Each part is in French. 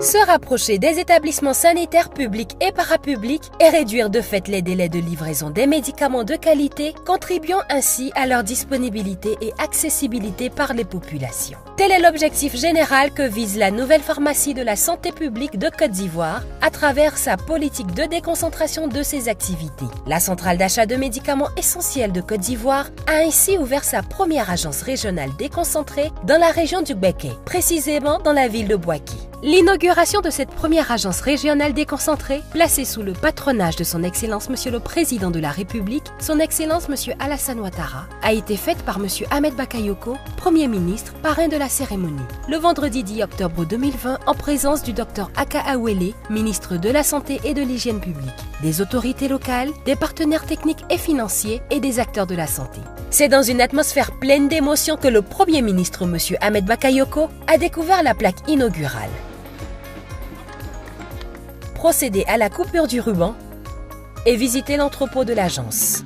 Se rapprocher des établissements sanitaires publics et parapublics et réduire de fait les délais de livraison des médicaments de qualité, contribuant ainsi à leur disponibilité et accessibilité par les populations. Tel est l'objectif général que vise la nouvelle pharmacie de la santé publique de Côte d'Ivoire à travers sa politique de déconcentration de ses activités. La centrale d'achat de médicaments essentiels de Côte d'Ivoire a ainsi ouvert sa première agence régionale déconcentrée dans la région du Béké, précisément dans la ville de Bouaké. L'inauguration de cette première agence régionale déconcentrée, placée sous le patronage de son Excellence Monsieur le Président de la République, son Excellence Monsieur Alassane Ouattara, a été faite par Monsieur Ahmed Bakayoko, Premier ministre, parrain de la cérémonie, le vendredi 10 octobre 2020, en présence du Dr Aka Awele, ministre de la Santé et de l'Hygiène publique, des autorités locales, des partenaires techniques et financiers et des acteurs de la santé. C'est dans une atmosphère pleine d'émotions que le Premier ministre Monsieur Ahmed Bakayoko a découvert la plaque inaugurale, procéder à la coupure du ruban et visiter l'entrepôt de l'agence.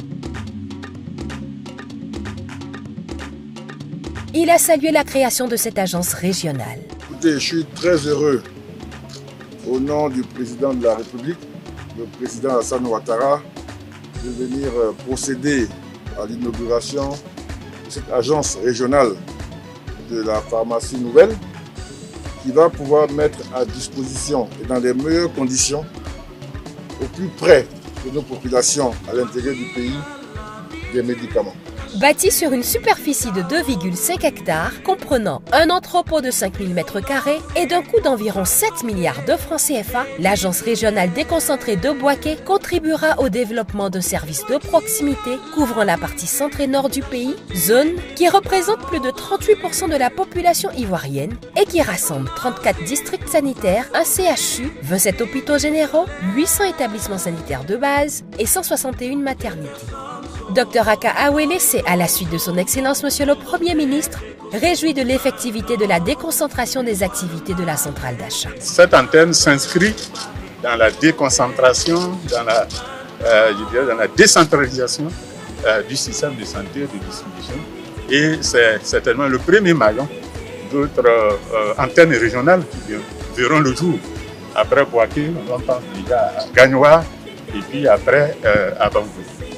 Il a salué la création de cette agence régionale. Écoutez, je suis très heureux, au nom du président de la République, le président Alassane Ouattara, de venir procéder à l'inauguration de cette agence régionale de la pharmacie nouvelle, qui va pouvoir mettre à disposition et dans les meilleures conditions, au plus près de nos populations à l'intérieur du pays, des médicaments. Bâtie sur une superficie de 2,5 hectares, comprenant un entrepôt de 5000 m² et d'un coût d'environ 7 milliards de francs CFA, l'agence régionale déconcentrée de Bouaké contribuera au développement d'un service de proximité couvrant la partie centre et nord du pays, zone qui représente plus de 38% de la population ivoirienne et qui rassemble 34 districts sanitaires, un CHU, 27 hôpitaux généraux, 800 établissements sanitaires de base et 161 maternités. Dr Aka Awele s'est, à la suite de son Excellence Monsieur le Premier ministre, réjoui de l'effectivité de la déconcentration des activités de la centrale d'achat. Cette antenne s'inscrit dans la déconcentration, dans la décentralisation du système de santé et de distribution. Et c'est certainement le premier maillon d'autres antennes régionales qui verront le jour. Après Bouaké, on pense déjà à Gagnoa et puis après à Bangou.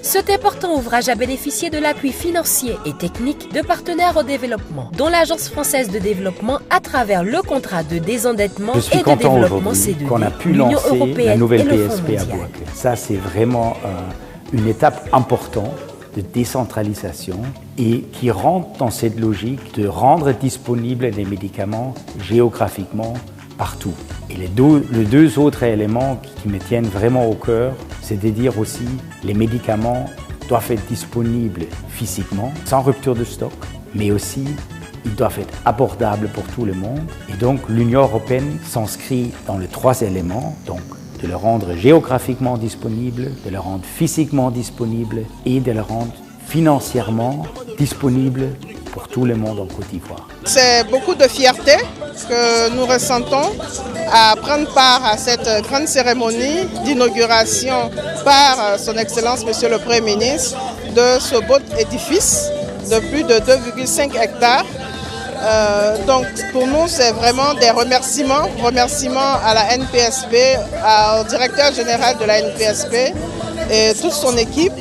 Cet important ouvrage a bénéficié de l'appui financier et technique de partenaires au développement, dont l'Agence française de développement à travers le contrat de désendettement et de développement C2D, qu'on a pu l'Union lancer européenne la nouvelle et le PSP Fonds à mondial. Bouaké. Ça, c'est vraiment une étape importante de décentralisation et qui rentre dans cette logique de rendre disponibles les médicaments géographiquement partout. Et les deux autres éléments qui me tiennent vraiment au cœur, c'est de dire aussi les médicaments doivent être disponibles physiquement, sans rupture de stock, mais aussi ils doivent être abordables pour tout le monde. Et donc l'Union européenne s'inscrit dans les trois éléments, donc de le rendre géographiquement disponible, de le rendre physiquement disponible et de le rendre financièrement disponible pour tout le monde en Côte d'Ivoire. C'est beaucoup de fierté que nous ressentons à prendre part à cette grande cérémonie d'inauguration par son Excellence Monsieur le Premier ministre de ce beau édifice de plus de 2,5 hectares. Donc pour nous c'est vraiment des remerciements à la NPSP, au directeur général de la NPSP et toute son équipe,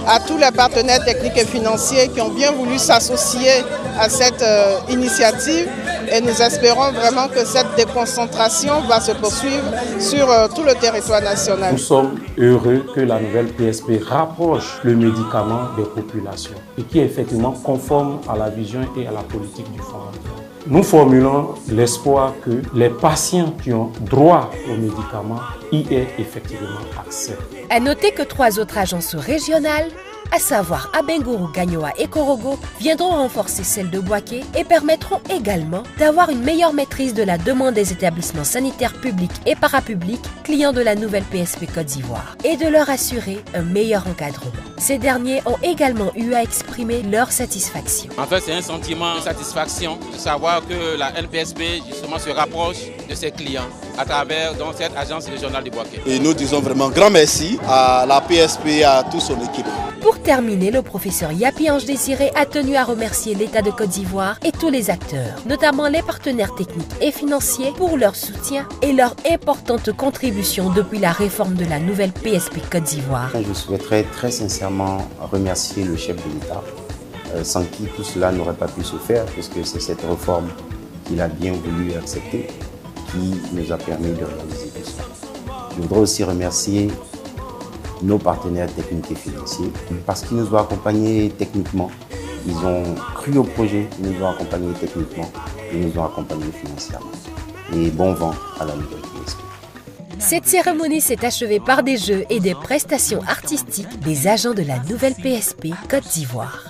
à tous les partenaires techniques et financiers qui ont bien voulu s'associer à cette initiative et nous espérons vraiment que cette déconcentration va se poursuivre sur tout le territoire national. Nous sommes heureux que la nouvelle PSP rapproche le médicament des populations et qui est effectivement conforme à la vision et à la politique du Fonds mondial. Nous formulons l'espoir que les patients qui ont droit aux médicaments y aient effectivement accès. À noter que 3 autres agences régionales, à savoir Abengourou, Gagnoa et Korogo, viendront renforcer celle de Bouaké et permettront également d'avoir une meilleure maîtrise de la demande des établissements sanitaires publics et parapublics clients de la nouvelle PSP Côte d'Ivoire et de leur assurer un meilleur encadrement. Ces derniers ont également eu à exprimer leur satisfaction. En fait, c'est un sentiment de satisfaction de savoir que la NPSP justement se rapproche de ses clients à travers donc, cette agence régionale du Bouaké. Et nous disons vraiment grand merci à la PSP et à toute son équipe. Pour terminer, le professeur Yapi Ange Désiré a tenu à remercier l'État de Côte d'Ivoire et tous les acteurs, notamment les partenaires techniques et financiers, pour leur soutien et leur importante contribution depuis la réforme de la nouvelle PSP Côte d'Ivoire. Je souhaiterais très sincèrement remercier le chef de l'État, sans qui tout cela n'aurait pas pu se faire, puisque c'est cette réforme qu'il a bien voulu accepter qui nous a permis de réaliser tout ça. Je voudrais aussi remercier nos partenaires techniques et financiers parce qu'ils nous ont accompagnés techniquement. Ils ont cru au projet, ils nous ont accompagnés techniquement, ils nous ont accompagnés financièrement. Et bon vent à la nouvelle PSP. Cette cérémonie s'est achevée par des jeux et des prestations artistiques des agents de la nouvelle PSP Côte d'Ivoire.